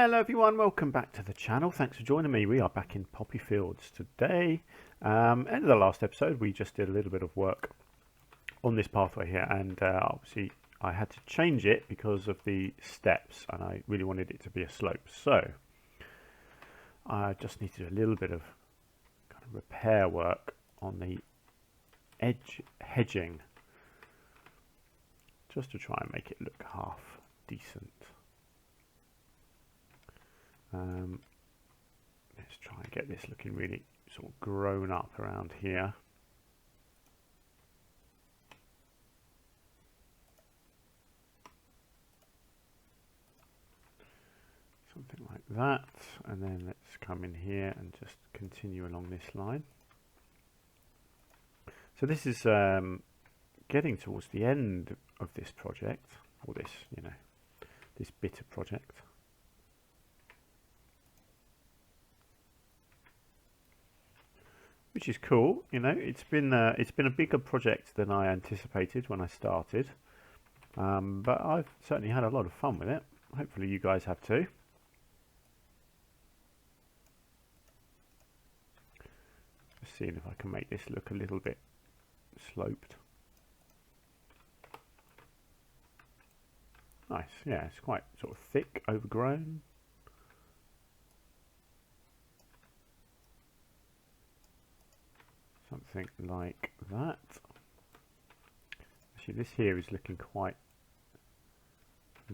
Hello everyone, welcome back to the channel. Thanks for joining me. We are back in Poppyfields today. End of the last episode, we just did a little bit of work on this pathway here, and obviously I had to change it because of the steps, and I really wanted it to be a slope. So I just need to do a little bit of kind of repair work on the edge hedging, just to try and make it look half decent. Let's try and get this looking really sort of grown up around here. Something like that, and then let's come in here and just continue along this line. So this is getting towards the end of this project, or this, this bit of project. Which is cool, it's been a bigger project than I anticipated when I started, but I've certainly had a lot of fun with it. Hopefully you guys have too. Just seeing if I can make this look a little bit sloped. Nice, yeah, it's quite sort of thick, overgrown. Something like that. Actually, this here is looking quite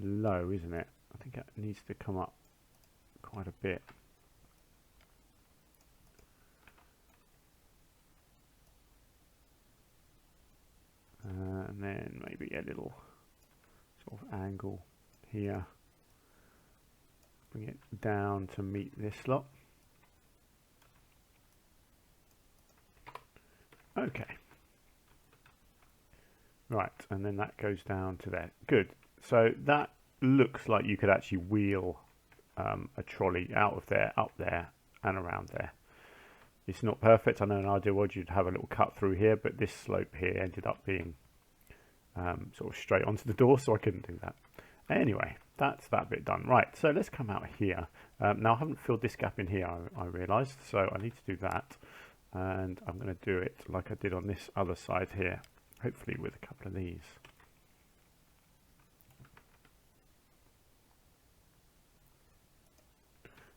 low, isn't it? I think it needs to come up quite a bit. And then maybe a little sort of angle here. Bring it down to meet this lot. Okay, right, and then that goes down to there. Good. So that looks like you could actually wheel a trolley out of there, up there, and around there. It's not perfect. I know in an ideal world you'd have a little cut through here, but this slope here ended up being sort of straight onto the door, so I couldn't do that. Anyway, that's that bit done. Right, so let's come out here. Now I haven't filled this gap in here, I realised, so I need to do that. And I'm going to do it like I did on this other side here, hopefully with a couple of these.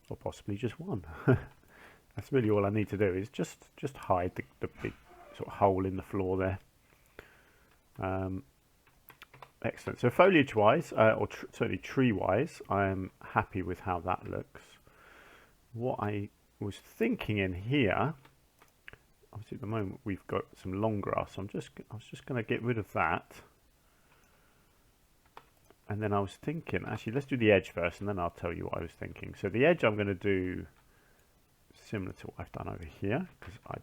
Or possibly just one. That's really all I need to do, is just hide the big sort of hole in the floor there. Excellent. So foliage wise, or certainly tree wise, I'm happy with how that looks. What I was thinking in here, obviously at the moment we've got some long grass, so I was just going to get rid of that. And then I was thinking, actually let's do the edge first and then I'll tell you what I was thinking. So the edge I'm going to do similar to what I've done over here, because I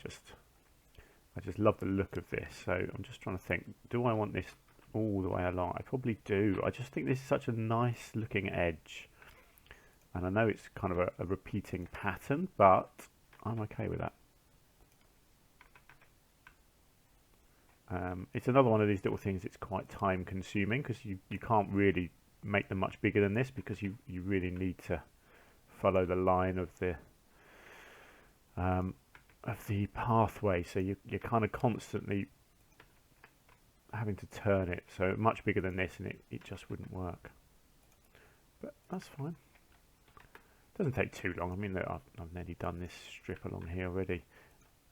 just love the look of this. So I'm just trying to think, do I want this all the way along? I probably do. I just think this is such a nice looking edge. And I know it's kind of a repeating pattern, but I'm okay with that. It's another one of these little things that's quite time consuming, because you can't really make them much bigger than this, because you really need to follow the line of the pathway, so you're kind of constantly having to turn it, so much bigger than this and it just wouldn't work, but that's fine. Doesn't take too long. I mean, I've nearly done this strip along here already,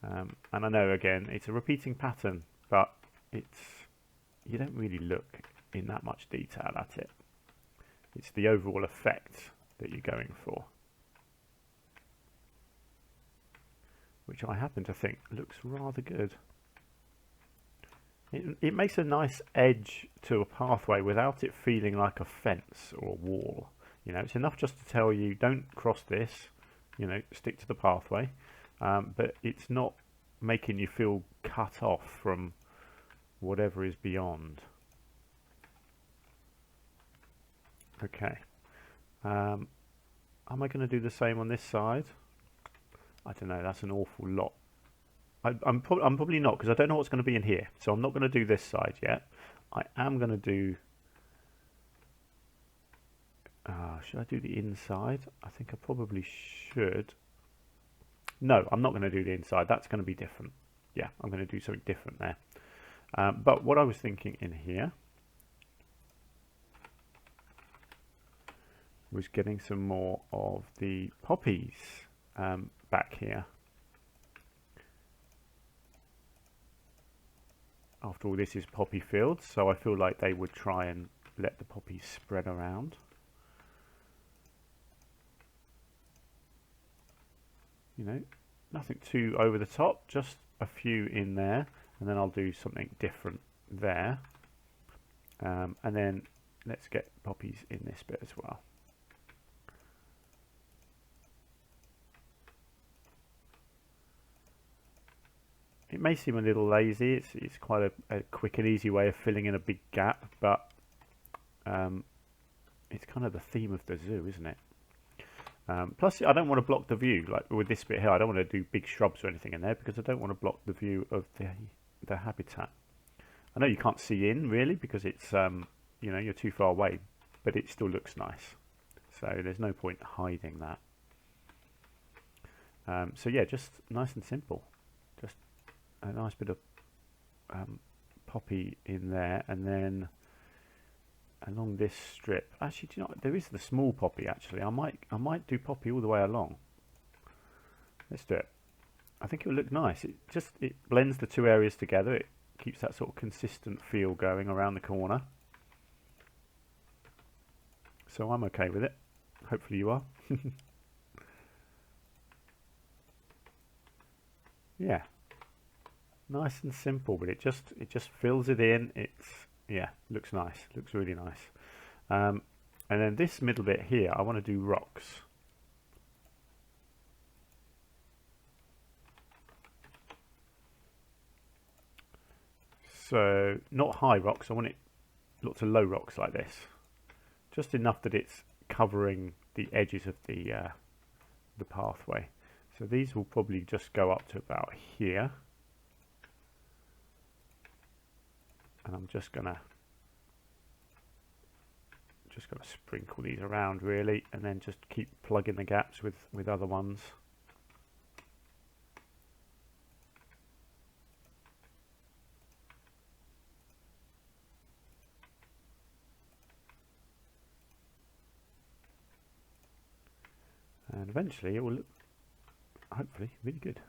and I know again it's a repeating pattern, but you don't really look in that much detail at it. It's the overall effect that you're going for, which I happen to think looks rather good. It makes a nice edge to a pathway without it feeling like a fence or a wall. It's enough just to tell you don't cross this, stick to the pathway, but it's not making you feel cut off from whatever is beyond. Okay, am I going to do the same on this side? I don't know, that's an awful lot. I'm probably not, because I don't know what's going to be in here, so I'm not going to do this side yet. I am going to do Should I do the inside? I think I probably should. No, I'm not going to do the inside. That's going to be different. Yeah, I'm going to do something different there. But what I was thinking in here was getting some more of the poppies back here. After all, this is Poppyfields, so I feel like they would try and let the poppies spread around. You know, nothing too over the top, just a few in there, and then I'll do something different there. And then let's get poppies in this bit as well. It may seem a little lazy, it's quite a quick and easy way of filling in a big gap, but it's kind of the theme of the zoo, isn't it? Plus, I don't want to block the view, like with this bit here. I don't want to do big shrubs or anything in there because I don't want to block the view of the habitat. I know you can't see in really because it's you know, you're too far away, but it still looks nice. So there's no point hiding that. So yeah, just nice and simple. Just a nice bit of poppy in there, and then along this strip. Actually, do you know what? There is the small poppy. Actually, I might do poppy all the way along. Let's do it. I think it will look nice. It blends the two areas together. It keeps that sort of consistent feel going around the corner. So I'm okay with it. Hopefully you are. Yeah, nice and simple, but it just fills it in. Yeah, looks nice. Looks really nice. And then this middle bit here, I want to do rocks. So not high rocks. I want it lots of low rocks like this, just enough that it's covering the edges of the pathway. So these will probably just go up to about here. And I'm just gonna sprinkle these around really, and then just keep plugging the gaps with other ones. And eventually it will look, hopefully, really good.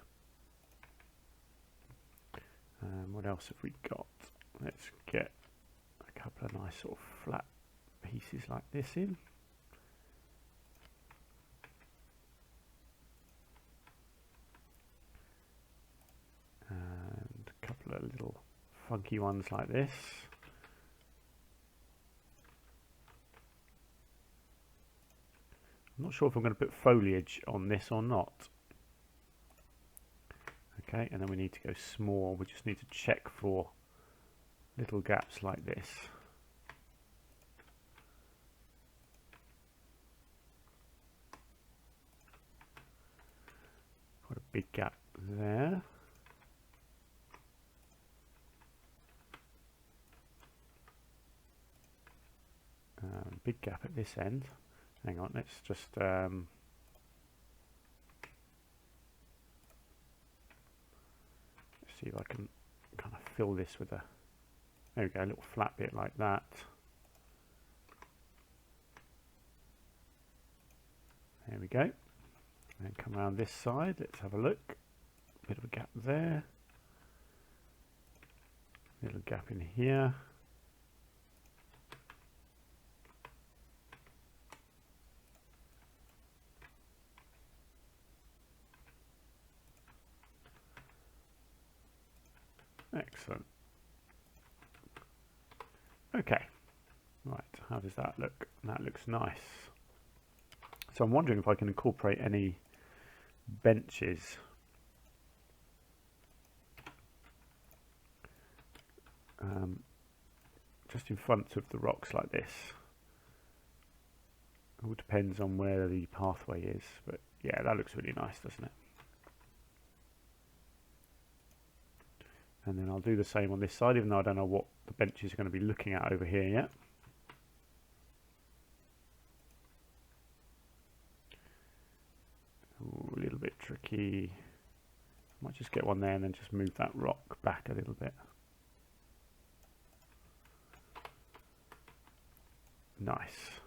What else have we got? Let's get a couple of nice sort of flat pieces like this in. And a couple of little funky ones like this. I'm not sure if I'm going to put foliage on this or not. Okay, and then we need to go small. We just need to check for little gaps like this. Quite a big gap there. Big gap at this end. Hang on, let's just see if I can kind of fill this with a, there we go, a little flat bit like that. There we go. And come around this side, let's have a look. Bit of a gap there. Little gap in here. Excellent. Okay, right, how does that look? That looks nice. So I'm wondering if I can incorporate any benches. Just in front of the rocks like this. It all depends on where the pathway is, but yeah, that looks really nice, doesn't it? And then I'll do the same on this side, even though I don't know what the benches are going to be looking at over here yet. actually, I might just get one there and then just move that rock back a little bit. Nice.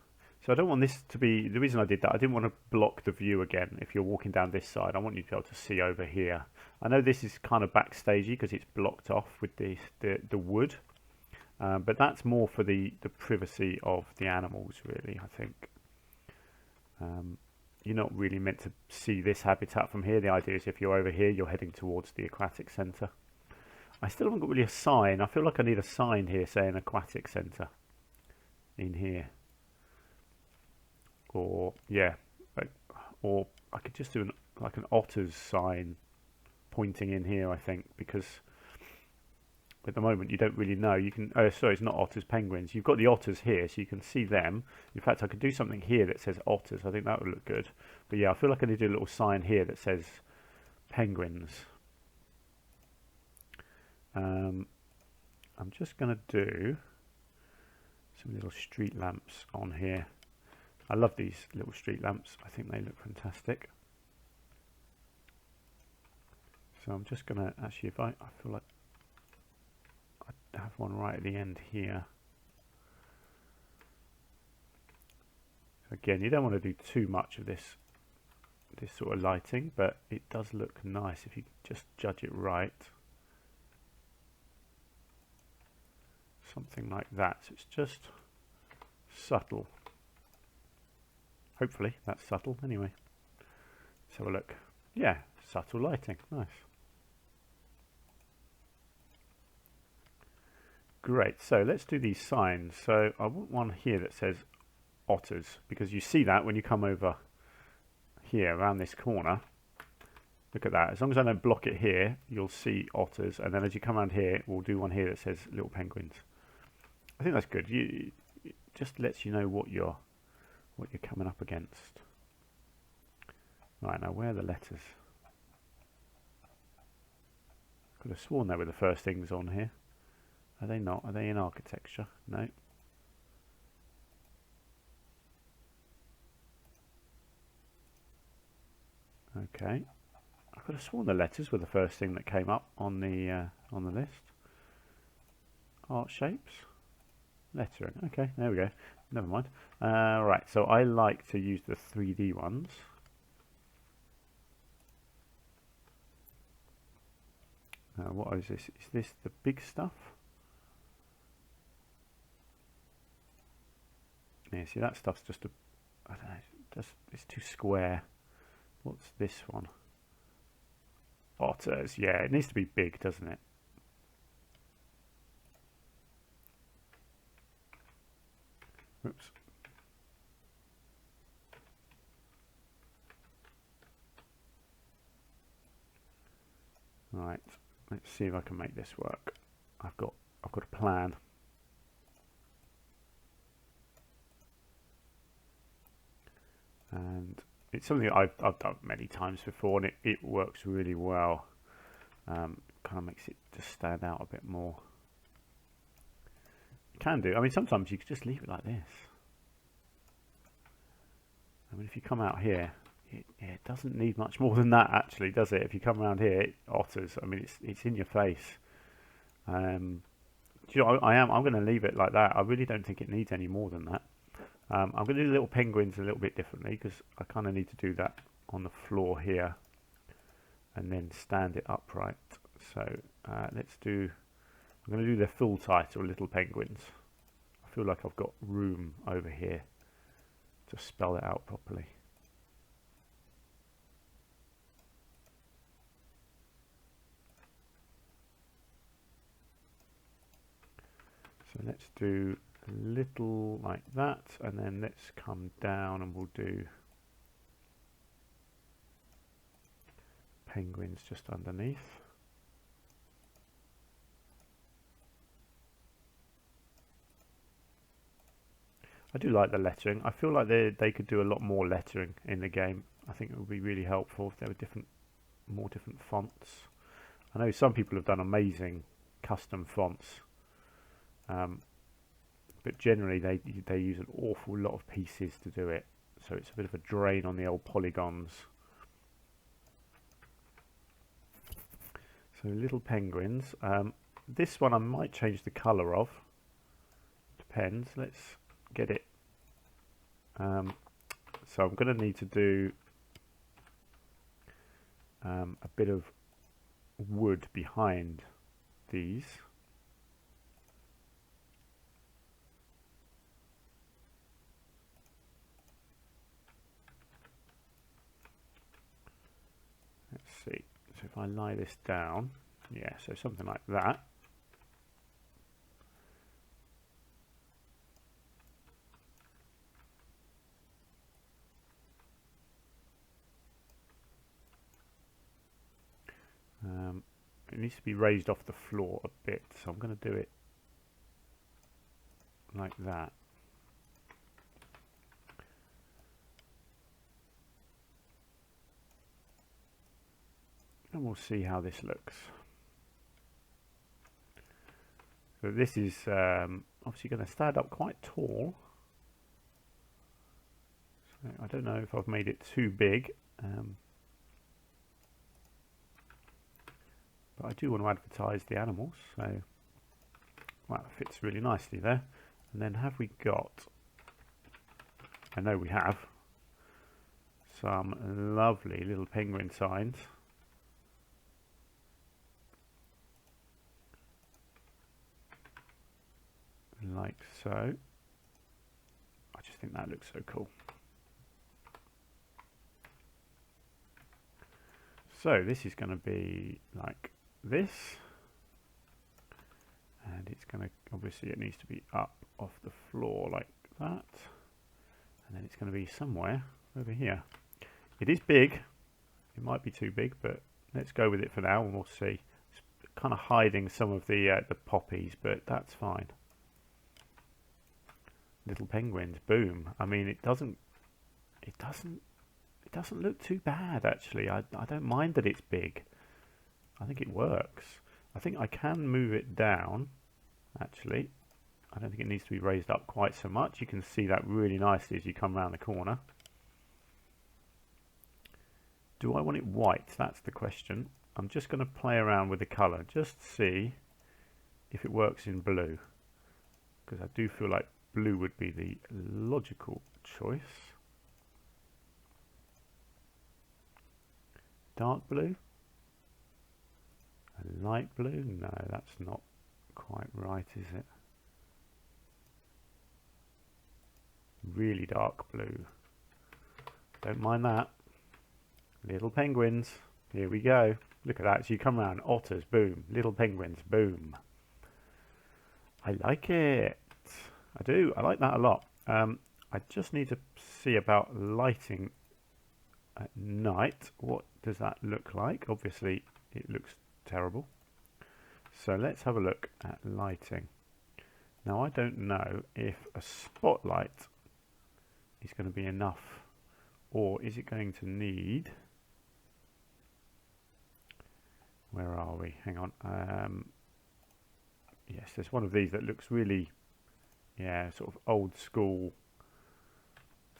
So I don't want this to be, the reason I did that, I didn't want to block the view again. If you're walking down this side, I want you to be able to see over here. I know this is kind of backstagey because it's blocked off with the wood, but that's more for the privacy of the animals, really, I think. You're not really meant to see this habitat from here. The idea is if you're over here, you're heading towards the Aquatic Centre. I still haven't got really a sign. I feel like I need a sign here saying Aquatic Centre in here. Or, yeah, or I could just do like an otters sign pointing in here, I think, because at the moment you don't really know. You can, oh sorry, it's not otters, penguins. You've got the otters here, so you can see them. In fact, I could do something here that says otters. I think that would look good. But yeah, I feel like I need to do a little sign here that says penguins. I'm just going to do some little street lamps on here. I love these little street lamps. I think they look fantastic. So I'm just going to, actually, if I feel like I have one right at the end here. Again, you don't want to do too much of this sort of lighting, but it does look nice if you just judge it right. Something like that. So it's just subtle. Hopefully that's subtle anyway. Let's have a look. Yeah, subtle lighting. Nice. Great. So let's do these signs. So I want one here that says otters, because you see that when you come over here around this corner. Look at that. As long as I don't block it here, you'll see otters. And then as you come around here, we'll do one here that says little penguins. I think that's good. It just lets you know what you're coming up against. Right, now where are the letters? Could have sworn they were the first things on here. Are they not? Are they in architecture? No. Okay. I could have sworn the letters were the first thing that came up on the list. Art shapes. Lettering. Okay, there we go. Never mind. Right, so I like to use the 3D ones. What is this? Is this the big stuff? Yeah, see that stuff's just a, I don't know, it's too square. What's this one? Otters. Yeah, it needs to be big, doesn't it? Oops. Right, let's see if I can make this work. I've got a plan. And it's something I've done many times before, and it works really well. Kind of makes it just stand out a bit more. Can do. I mean, sometimes you could just leave it like this. I mean, if you come out here, it doesn't need much more than that, actually, does it? If you come around here, otters. I mean, it's in your face. Do you know, I'm going to leave it like that. I really don't think it needs any more than that. I'm going to do the little penguins a little bit differently, because I kind of need to do that on the floor here, and then stand it upright. So let's do. I'm going to do the full title, Little Penguins. I feel like I've got room over here to spell it out properly. So let's do a little like that, and then let's come down and we'll do penguins just underneath. I do like the lettering. I feel like they could do a lot more lettering in the game. I think it would be really helpful if there were more different fonts. I know some people have done amazing custom fonts, but generally they use an awful lot of pieces to do it, so it's a bit of a drain on the old polygons. So little penguins. This one I might change the colour of. Depends. Let's get it. So I'm going to need to do a bit of wood behind these. Let's see. So if I lie this down, yeah, so something like that. It needs to be raised off the floor a bit, so I'm going to do it like that. And we'll see how this looks. So this is obviously going to stand up quite tall. So I don't know if I've made it too big. But I do want to advertise the animals, so well, it fits really nicely there. And then have we got, I know we have, some lovely little penguin signs. Like so. I just think that looks so cool. So this is going to be like this, and it's going to, obviously it needs to be up off the floor like that, and then it's going to be somewhere over here. It is big, it might be too big, but let's go with it for now and we'll see. It's kind of hiding some of the poppies, but that's fine. Little penguins, boom. I mean, it doesn't look too bad actually. I don't mind that it's big. I think it works. I think I can move it down actually. I don't think it needs to be raised up quite so much. You can see that really nicely as you come around the corner. Do I want it white? That's the question. I'm just going to play around with the colour, just see if it works in blue, because I do feel like blue would be the logical choice. Dark blue? A light blue? No, that's not quite right, is it? Really dark blue. Don't mind that. Little penguins. Here we go. Look at that. So you come around. Otters. Boom. Little penguins. Boom. I like it. I do. I like that a lot. I just need to see about lighting at night. What does that look like? Obviously, it looks terrible. So let's have a look at lighting. Now, I don't know if a spotlight is going to be enough, or is it going to need... Where are we? Hang on. Yes, there's one of these that looks really, yeah, sort of old school,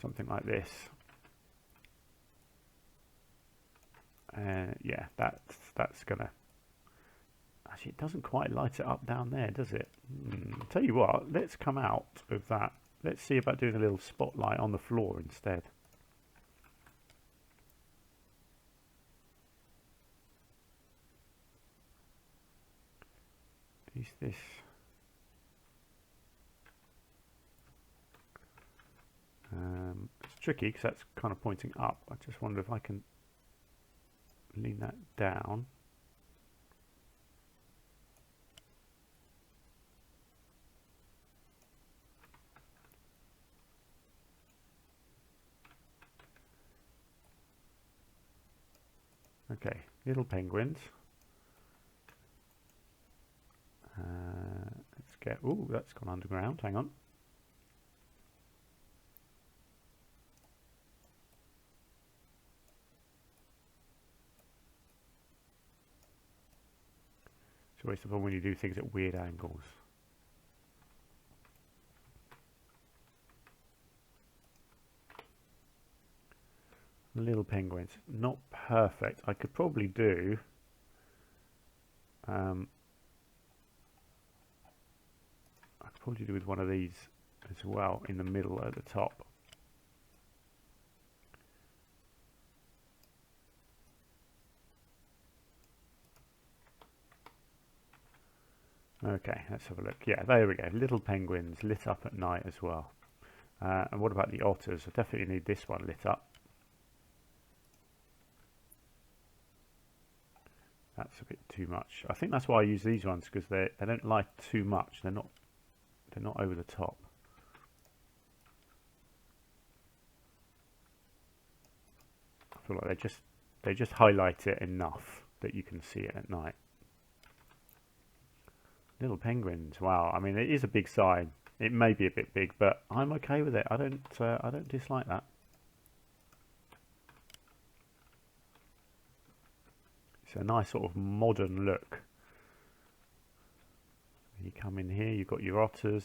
something like this. Yeah, that's gonna. Actually, it doesn't quite light it up down there, does it? Tell you what, let's come out of that. Let's see about doing a little spotlight on the floor instead. Is this? It's tricky because that's kind of pointing up. I just wonder if I can lean that down. Okay, little penguins. Let's get. Ooh, that's gone underground. Hang on. It's always the fun when you do things at weird angles. Little penguins, not perfect. I could probably do I could probably do with one of these as well in the middle at the top. Okay, let's have a look. Yeah, there we go. Little penguins lit up at night as well. And what about the otters? I definitely need this one lit up. That's a bit too much. I think that's why I use these ones, because they don't light too much. They're not over the top. I feel like they just highlight it enough that you can see it at night. Little penguins. Wow. I mean, it is a big sign. It may be a bit big, but I'm okay with it. I don't dislike that. It's a nice sort of modern look. You come in here, you've got your otters.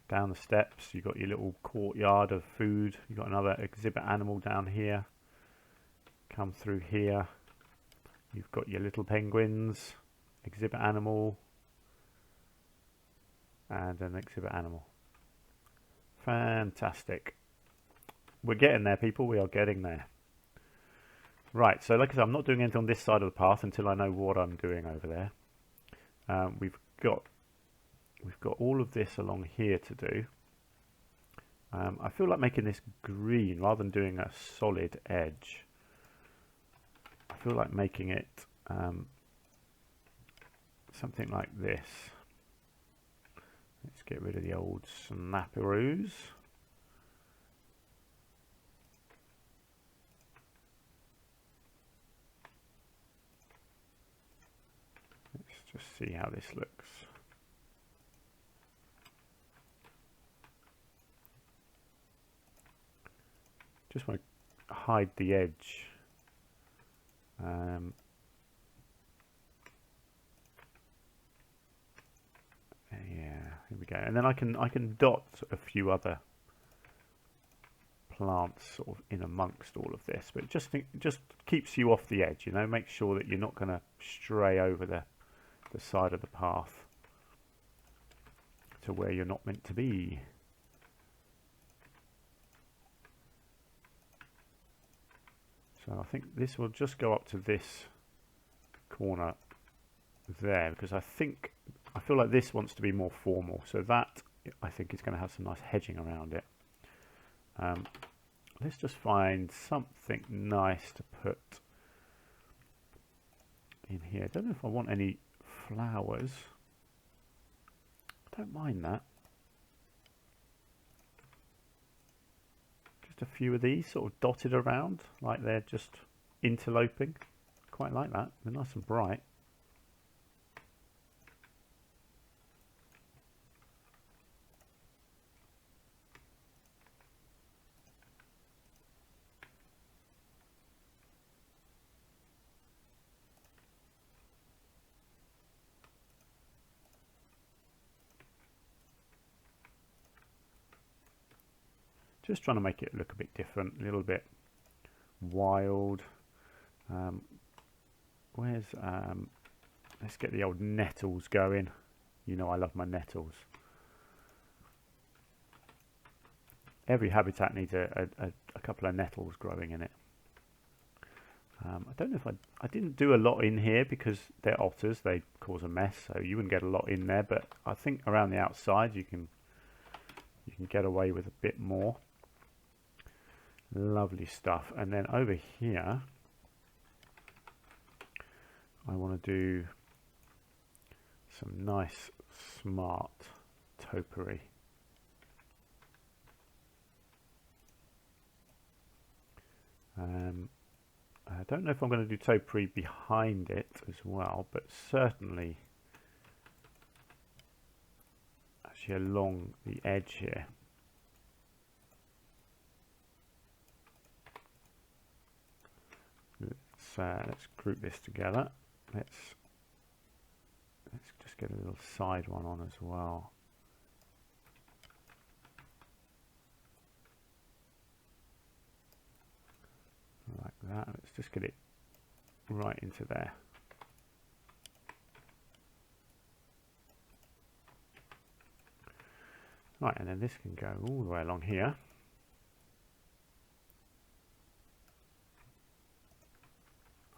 Down the steps, you've got your little courtyard of food. You've got another exhibit animal down here. Come through here. You've got your little penguins, exhibit animal, and an exhibit animal. Fantastic. We're getting there, people. We are getting there. Right, so like I said, I'm not doing anything on this side of the path until I know what I'm doing over there. We've got all of this along here to do. I feel like making this green rather than doing a solid edge. I feel like making it something like this. Let's get rid of the old snapperoos. Let's just see how this looks. Just want to hide the edge. Yeah, here we go. And then I can dot a few other plants sort of in amongst all of this, but it just keeps you off the edge, you know. Make sure that you're not going to stray over the side of the path to where you're not meant to be. So I think this will just go up to this corner there, because I feel like this wants to be more formal. So that, I think, is going to have some nice hedging around it. Let's just find something nice to put in here. I don't know if I want any flowers. I don't mind that. Just a few of these sort of dotted around, like they're just interloping. Quite like that. They're nice and bright. Just trying to make it look a bit different, a little bit wild. Let's get the old nettles going. You know I love my nettles. Every habitat needs a couple of nettles growing in it. I don't know if I didn't do a lot in here because they're otters. They cause a mess, so you wouldn't get a lot in there. But I think around the outside you can get away with a bit more. Lovely stuff. And then over here, I want to do some nice, smart topiary. I don't know if I'm going to do topiary behind it as well, but certainly actually along the edge here. Let's group this together. Let's just get a little side one on as well. Like that. Let's just get it right into there. Right, and then this can go all the way along here.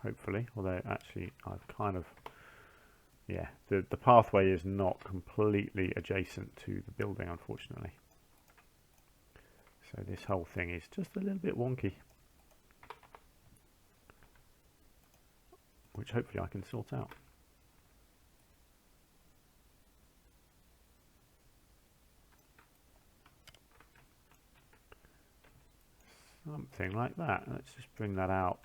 Hopefully, although actually I've kind of, yeah, the pathway is not completely adjacent to the building, unfortunately. So this whole thing is just a little bit wonky, which hopefully I can sort out. Something like that. Let's just bring that out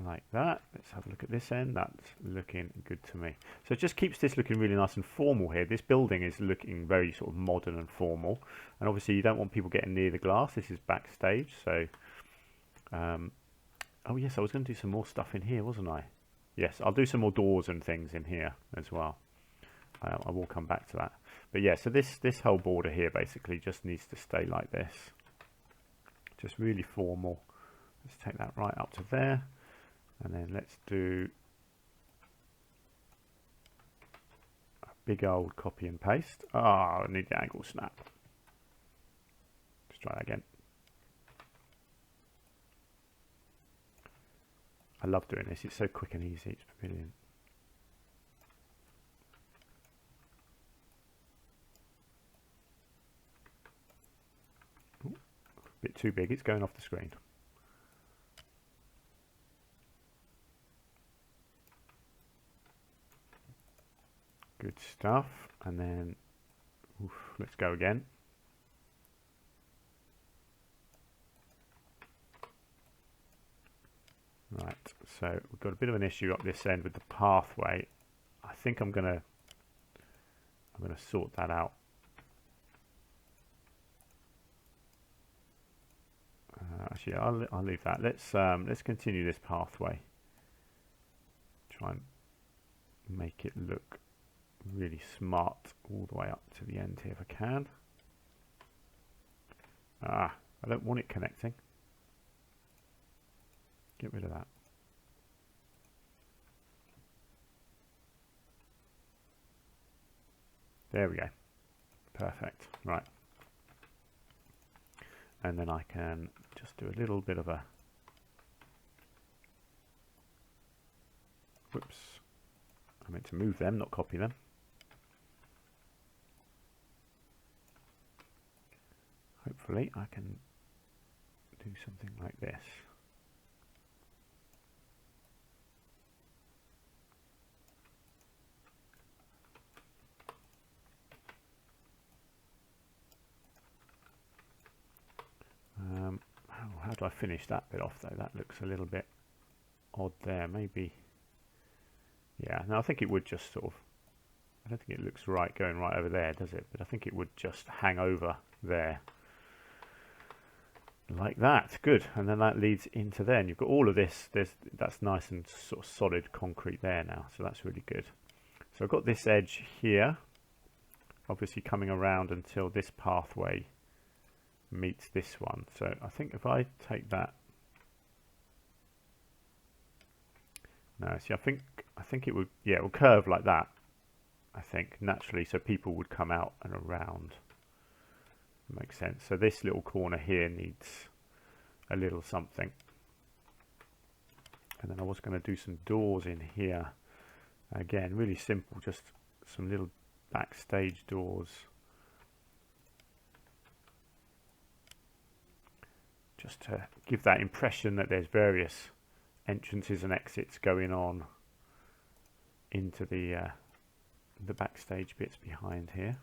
like that. Let's have a look at this end. That's looking good to me. So it just keeps this looking really nice and formal here. This building is looking very sort of modern and formal, and obviously you don't want people getting near the glass. This is backstage, so oh yes, I was going to do some more stuff in here, wasn't I? Yes, I'll do some more doors and things in here as well. I will come back to that. But yeah, so this whole border here basically just needs to stay like this. Just really formal. Let's take that right up to there. And then let's do a big old copy and paste. Ah, I need the angle snap. Let's try that again. I love doing this. It's so quick and easy. It's brilliant. Ooh, a bit too big. It's going off the screen. Good stuff. And then let's go again. Right, so we've got a bit of an issue up this end with the pathway. I think I'm gonna sort that out. Actually, I'll leave that. Let's continue this pathway. Try and make it look really smart all the way up to the end here if I can. I don't want it connecting. Get rid of that. There we go. Perfect. Right. And then I can just do a little bit of a... Whoops. I meant to move them, not copy them. Hopefully I can do something like this. How do I finish that bit off though? That looks a little bit odd there. Maybe, yeah, no, I think it would just sort of, I don't think it looks right going right over there, does it? But I think it would just hang over there. Like that. Good. And then that leads into there. And you've got all of this. That's nice and sort of solid concrete there now. So that's really good. So I've got this edge here, obviously coming around until this pathway meets this one. So I think if I take that, no, see, I think it would, yeah, it will curve like that, I think, naturally, so people would come out and around. Makes sense. So this little corner here needs a little something. And then I was going to do some doors in here. Again, really simple, just some little backstage doors. Just to give that impression that there's various entrances and exits going on into the backstage bits behind here.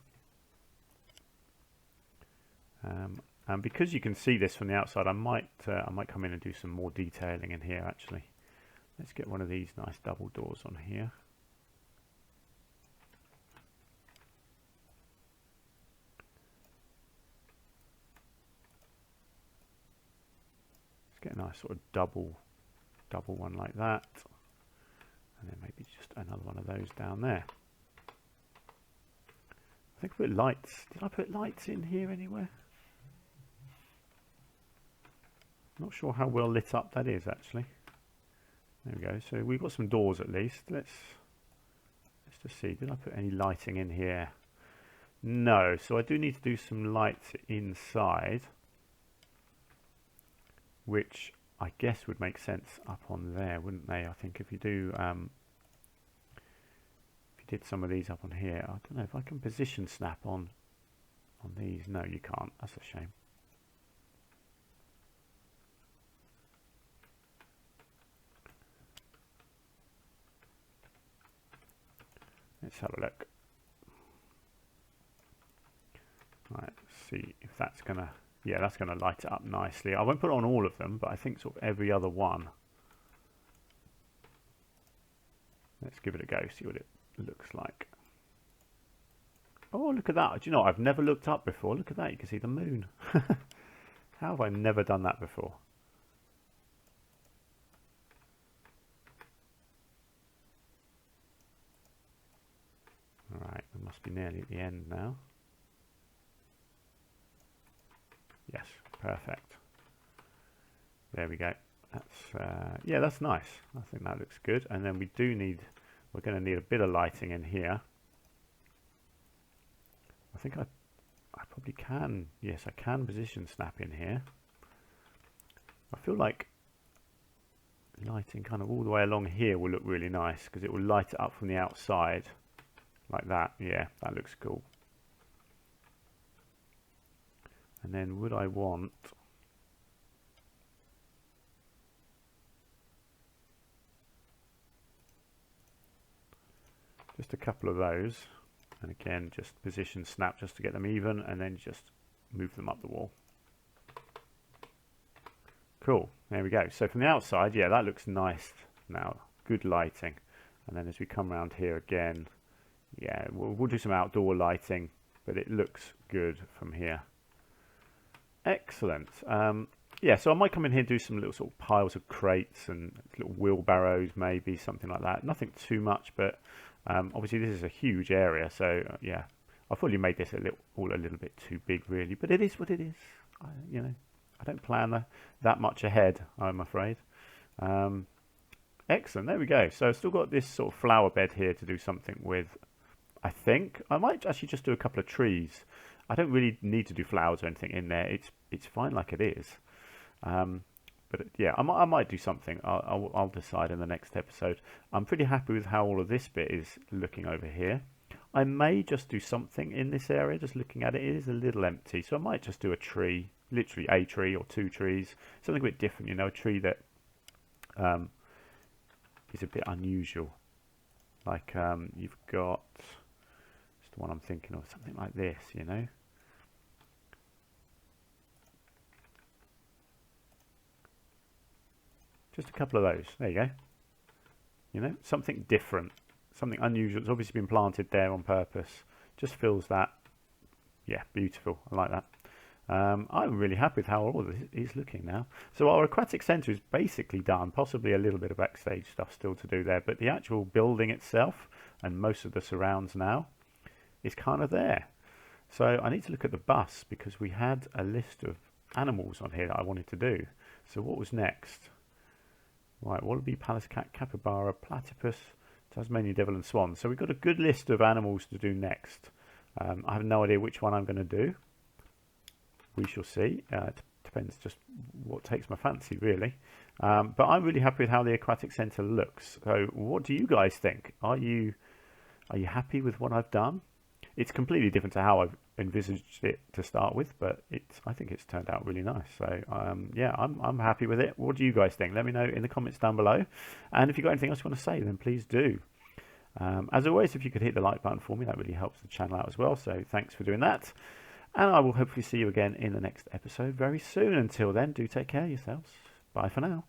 And because you can see this from the outside, I might come in and do some more detailing in here actually. Let's get one of these nice double doors on here. Let's get a nice sort of double one like that. And then maybe just another one of those down there. I think I put lights. Did I put lights in here anywhere? Not sure how well lit up that is actually. There we go. So we've got some doors at least. Let's just see. Did I put any lighting in here No, so I do need to do some lights inside, which I guess would make sense up on there, wouldn't they? I think if you do, if you did some of these up on here, I don't know if I can position snap on these. No, you can't. That's a shame. Let's have a look. Right, see if that's gonna, yeah, that's gonna light it up nicely. I won't put it on all of them, but I think sort of every other one. Let's give it a go, see what it looks like. Oh, look at that. Do you know what? I've never looked up before. Look at that, you can see the moon. How have I never done that before? Alright, we must be nearly at the end now. Yes, perfect. There we go. That's yeah, that's nice. I think that looks good. And then we're going to need a bit of lighting in here. I think I probably can. Yes, I can position snap in here. I feel like lighting kind of all the way along here will look really nice because it will light it up from the outside like that. Yeah, that looks cool. And then would I want just a couple of those, and again just position snap just to get them even, and then just move them up the wall. Cool, there we go. So from the outside, yeah, that looks nice now, good lighting. And then as we come around here again, yeah, we'll do some outdoor lighting, but it looks good from here. Excellent. Yeah, so I might come in here and do some little sort of piles of crates and little wheelbarrows, maybe something like that. Nothing too much, but obviously this is a huge area, so yeah, I've probably made this all a little bit too big, really. But it is what it is. You know, I don't plan that much ahead, I'm afraid. Excellent. There we go. So I've still got this sort of flower bed here to do something with. I think I might actually just do a couple of trees. I don't really need to do flowers or anything in there. It's fine like it is. But yeah, I might do something. I'll decide in the next episode. I'm pretty happy with how all of this bit is looking over here. I may just do something in this area. Just looking at it, it is a little empty, so I might just do a tree, literally a tree or two trees, something a bit different. You know, a tree that is a bit unusual. Like you've got, it's the one I'm thinking of, something like this. You know. Just a couple of those. There you go. You know, something different, something unusual. It's obviously been planted there on purpose. Just fills that. Yeah, beautiful. I like that. I'm really happy with how all of this is looking now. So our Aquatic Centre is basically done. Possibly a little bit of backstage stuff still to do there, but the actual building itself and most of the surrounds now is kind of there. So I need to look at the bus because we had a list of animals on here that I wanted to do. So what was next? Right, wallaby, palace cat, capybara, platypus, Tasmanian devil and swan. So we've got a good list of animals to do next. I have no idea which one I'm going to do. We shall see. It depends just what takes my fancy, really. But I'm really happy with how the Aquatic Centre looks. So what do you guys think? Are you happy with what I've done? It's completely different to how I've envisaged it to start with, but I think it's turned out really nice. So yeah, I'm happy with it. What do you guys think? Let me know in the comments down below. And if you've got anything else you want to say, then please do. As always, if you could hit the like button for me, that really helps the channel out as well. So thanks for doing that. And I will hopefully see you again in the next episode very soon. Until then, do take care of yourselves. Bye for now.